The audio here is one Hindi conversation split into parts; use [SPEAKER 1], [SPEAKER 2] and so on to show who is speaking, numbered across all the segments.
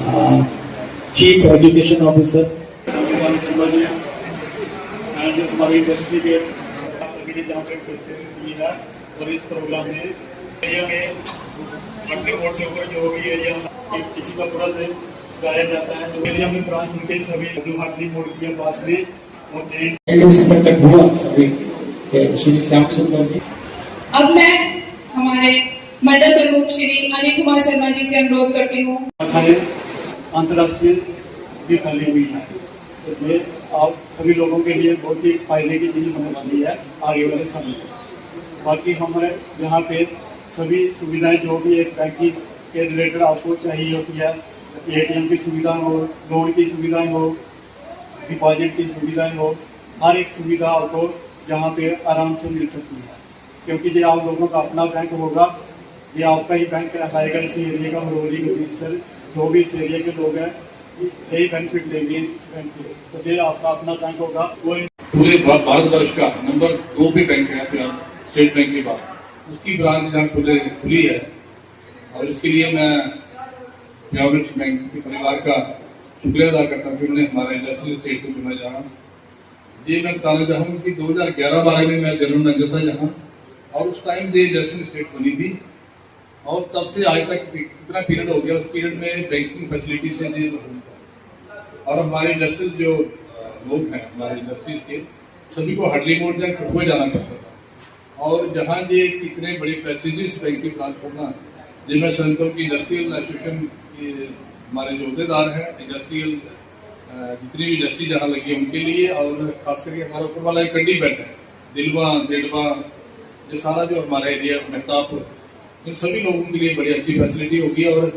[SPEAKER 1] चीफ एजुकेशन ऑफिसर
[SPEAKER 2] एंड हमारी इंडस्ट्री के सभी ने जहाँ पे दी है और इस प्रोग्राम में एरिया में अपने बोर्ड से ऊपर जो भी एरिया किसी का पूरा गाया जाता है तो एरिया में ब्रांच उनके सभी जो हार्डली मोड़ के पास में
[SPEAKER 1] श्री श्याम सुंदर जी।
[SPEAKER 3] अब मैं हमारे मंडल प्रमुख श्री अनिल कुमार शर्मा जी से अनुरोध करती हूँ।
[SPEAKER 2] अंतर्राष्ट्रीय भी फैली हुई है तो ये आप सभी लोगों के लिए बहुत ही फायदे की चीज होने वाली है आगे वाले समय में। बाकी हमारे यहाँ पे सभी सुविधाएं जो भी एक बैंकिंग के रिलेटेड आपको चाहिए होती है, एटीएम की सुविधा हो, लोन की सुविधाएं हो, डिपॉजिट की सुविधाएं हो, हर एक सुविधा आपको यहाँ पे आराम से मिल सकती है क्योंकि ये आप लोगों का अपना बैंक होगा, ये आपका ही बैंक कहलाएगा। इस एरिया का मरोली सर जो भी इस एरिया के लोग हैं यही बेनिफिट लेंगे इस बैंक से, तो ये आपका अपना बैंक होगा। वो
[SPEAKER 4] पूरे भारतवर्ष का नंबर 2 भी बैंक है स्टेट बैंक के बाद, उसकी ब्रांच यहाँ खुली है और इसके लिए मैं पंजाब नेशनल बैंक के परिवार का शुक्रिया अदा करता हूँ कि उन्होंने हमारा इंडस्ट्रियल स्टेट को चुना। जहाँ ये मैं बताना चाहूँगा कि 2011-12 में मैं जनरल मैनेजर था जहाँ, और उस टाइम ये इंडस्ट्रियल स्टेट बनी थी और तब से आज तक कितना पीरियड हो गया, उस पीरियड में बैंकिंग फैसिलिटी से ये और हमारे इंडस्ट्रियल जो लोग हैं हमारे इंडस्ट्रीज के सभी को हार्डली मोड़ तक कठुआ जाना पड़ता था। और जहाँ ये कितने बड़े प्रेस्टिजियस बैंक की ब्रांच करना, जिनमें संतों की इंडस्ट्रियल एसोसिएशन के हमारे जो अहदेदार हैं, इंडस्ट्रियल जितनी भी इंडस्ट्री जहाँ लगी है उनके लिए, और खास करके हमारा ऊपर वाला एक कंडी बेल्ट है, दिलवा देड़वा, ये सारा जो हमारा एरिया मेहताब, इन सभी लोगों के लिए बड़ी अच्छी फैसिलिटी होगी। और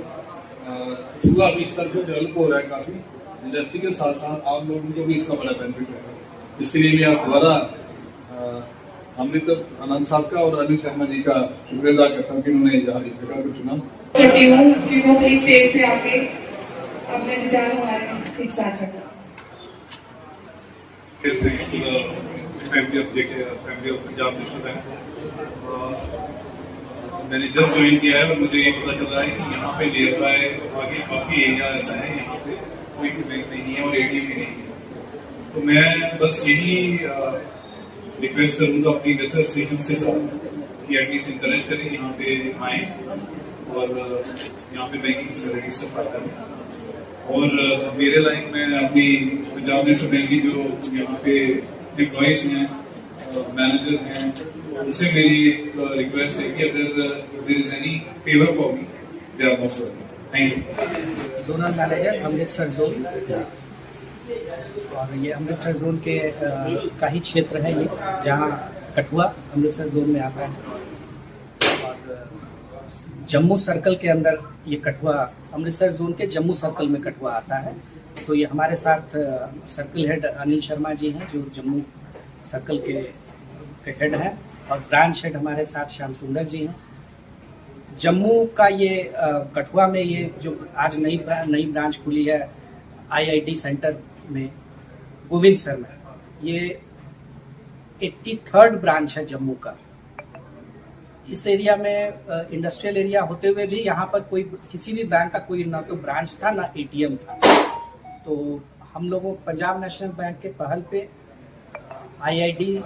[SPEAKER 4] कठुआ अभी इस तरह डेवलप हो रहा है काफी, इंडस्ट्री के साथ साथ आप लोगों को भी इसका बड़ा बेनिफिट है। इसके लिए मैं आप दोबारा अमृत आनंद साहब का और अनिल शर्मा जी का शुक्रिया अदा करता हूँ कि उन्होंने इस जगह को चुना।
[SPEAKER 3] करती हूँ कि वो प्लीज स्टेज पे आके अपने विचार हमारे एक साथ रखें।
[SPEAKER 5] Family of Punjab national bank मैंने जस्ट ज्वाइन किया है और मुझे ये पता चल रहा है कि यहाँ पे नियर बाय आगे काफी एरिया ऐसा है यहाँ पे कोई भी बैंक नहीं है और एटीएम भी नहीं है। तो मैं बस यही रिक्वेस्ट करूंगा अपनी वेबसाइट स्टेशन के साथ कि एटलीस्ट इंकरेज करें, यहाँ पे आए और यहाँ पे बैंकिंग फैसिलिटी से फायदा लें। और मेरे लाइन में अपनी पंजाब नेशनल बैंक की जो यहाँ पे एम्प्लॉयज हैं, मैनेजर हैं, उनसे मेरी एक रिक्वेस्ट है कि अगर there is any favour for me they are most welcome. Thank you.
[SPEAKER 6] Zonal manager Amritsar zone, और ये अमृतसर जोन के का ही क्षेत्र है ये, जहाँ कठुआ अमृतसर जोन में आता है। और जम्मू सर्कल के अंदर ये कठुआ अमृतसर जोन के जम्मू सर्कल में कठुआ आता है। तो ये हमारे साथ सर्कल हेड अनिल शर्मा जी हैं जो जम्मू सर्कल के हेड हैं, और ब्रांच हेड हमारे साथ श्याम सुंदर जी हैं। जम्मू का ये कठुआ में ये जो आज नई ब्रांच खुली है आईआईटी सेंटर में गोविंदसर में, ये 83rd ब्रांच है जम्मू का। इस एरिया में इंडस्ट्रियल एरिया होते हुए भी यहाँ पर कोई किसी भी बैंक का कोई ना तो ब्रांच था ना एटीएम था। तो हम लोगों पंजाब नेशनल बैंक के पहल पे आईआईटी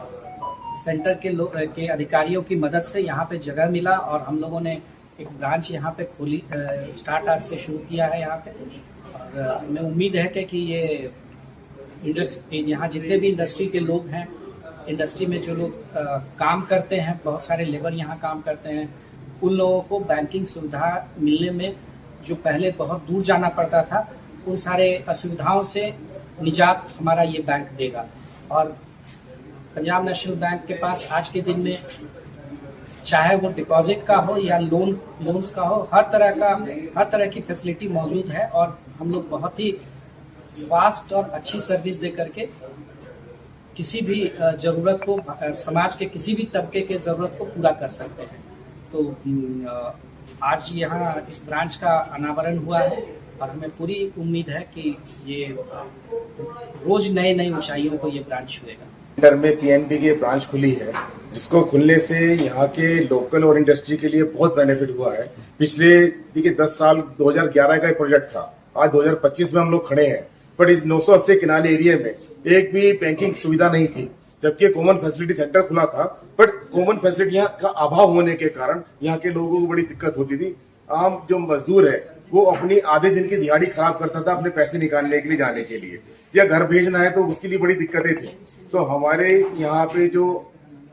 [SPEAKER 6] सेंटर के अधिकारियों की मदद से यहाँ पे जगह मिला और हम लोगों ने एक ब्रांच यहाँ पे खोली, स्टार्ट आज से शुरू किया है यहाँ पे। और हमें उम्मीद है कि ये यहाँ जितने भी इंडस्ट्री के लोग हैं, इंडस्ट्री में जो लोग काम करते हैं, बहुत सारे लेबर यहाँ काम करते हैं, उन लोगों को बैंकिंग सुविधा मिलने में जो पहले बहुत दूर जाना पड़ता था, उन सारे असुविधाओं से निजात हमारा ये बैंक देगा। और पंजाब नेशनल बैंक के पास आज के दिन में चाहे वो डिपॉजिट का हो या लोन्स का हो, हर तरह की फैसिलिटी मौजूद है। और हम लोग बहुत ही फास्ट और अच्छी सर्विस दे करके किसी भी ज़रूरत को, समाज के किसी भी तबके के ज़रूरत को पूरा कर सकते हैं। तो आज यहाँ इस ब्रांच का अनावरण हुआ है और हमें पूरी उम्मीद है कि ये रोज नई ऊंचाइयों को ये ब्रांच छुएगा।
[SPEAKER 7] सेंटर में पीएनबी की ब्रांच खुली है, जिसको खुलने से यहाँ के लोकल और इंडस्ट्री के लिए बहुत बेनिफिट हुआ है। पिछले देखिए 10 साल 2011 का प्रोजेक्ट था, आज 2025 में हम लोग खड़े हैं, बट इस 980 किनाले एरिया में एक भी बैंकिंग सुविधा नहीं थी, जबकि कॉमन फैसिलिटी सेंटर खुला था, बट कॉमन फैसिलिटी का अभाव होने के कारण यहाँ के लोगों को बड़ी दिक्कत होती थी। आम जो मजदूर है वो अपनी आधे दिन की दिहाड़ी खराब करता था अपने पैसे निकालने के लिए, जाने के लिए, या घर भेजना है तो उसके लिए बड़ी दिक्कतें थी। तो हमारे यहाँ पे जो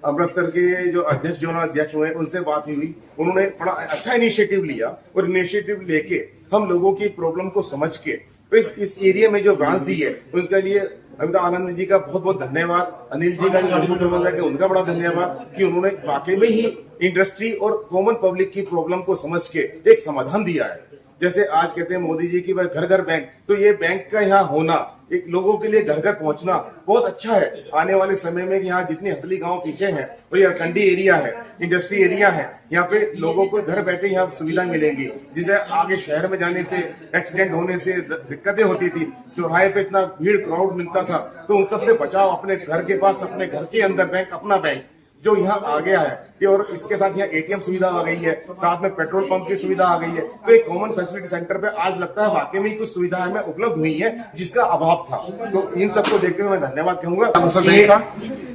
[SPEAKER 7] अमृतसर के जो अध्यक्ष अध्यक्ष हुए उनसे बात हुई, उन्होंने बड़ा अच्छा इनिशिएटिव लिया और इनिशिएटिव लेके हम लोगों की प्रॉब्लम को समझ के तो इस एरिया में जो ब्रांच दी है उसके लिए अमिताभ आनंद जी का बहुत बहुत धन्यवाद। अनिल जी का जो मजबूत प्रबंधक है उनका बड़ा धन्यवाद कि उन्होंने वाकई में ही इंडस्ट्री और कॉमन पब्लिक की प्रॉब्लम को समझ के एक समाधान दिया है। जैसे आज कहते हैं मोदी जी की भाई घर घर बैंक, तो ये बैंक का यहाँ होना, एक लोगों के लिए घर घर पहुंचना बहुत अच्छा है। आने वाले समय में यहाँ जितनी हथली गांव पीछे हैं और ये अरकंडी एरिया है, इंडस्ट्री एरिया है, यहाँ पे लोगों को घर बैठे यहाँ सुविधा मिलेंगी, जिसे आगे शहर में जाने से, एक्सीडेंट होने से दिक्कतें होती थी, चौराहे पे इतना भीड़ क्राउड मिलता था, तो उन सबसे बचाव अपने घर के पास, अपने घर के अंदर बैंक, अपना बैंक जो यहाँ आ गया है ये, और इसके साथ यहाँ एटीएम सुविधा आ गई है, साथ में पेट्रोल पंप की सुविधा आ गई है। तो एक कॉमन फैसिलिटी सेंटर पे आज लगता है वाकई में कुछ सुविधाएं हमें उपलब्ध हुई है जिसका अभाव था। तो इन सबको देखते हुए मैं धन्यवाद कहूंगा।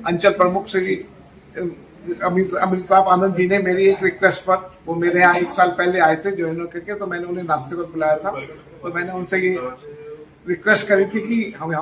[SPEAKER 8] अंचल प्रमुख श्री अमिताभ आनंद जी ने मेरी एक रिक्वेस्ट पर, वो मेरे यहाँ 1 साल पहले आए थे ज्वाइन करके, तो मैंने उन्हें नाश्ते पर बुलाया था और मैंने उनसे ये रिक्वेस्ट करी थी कि हम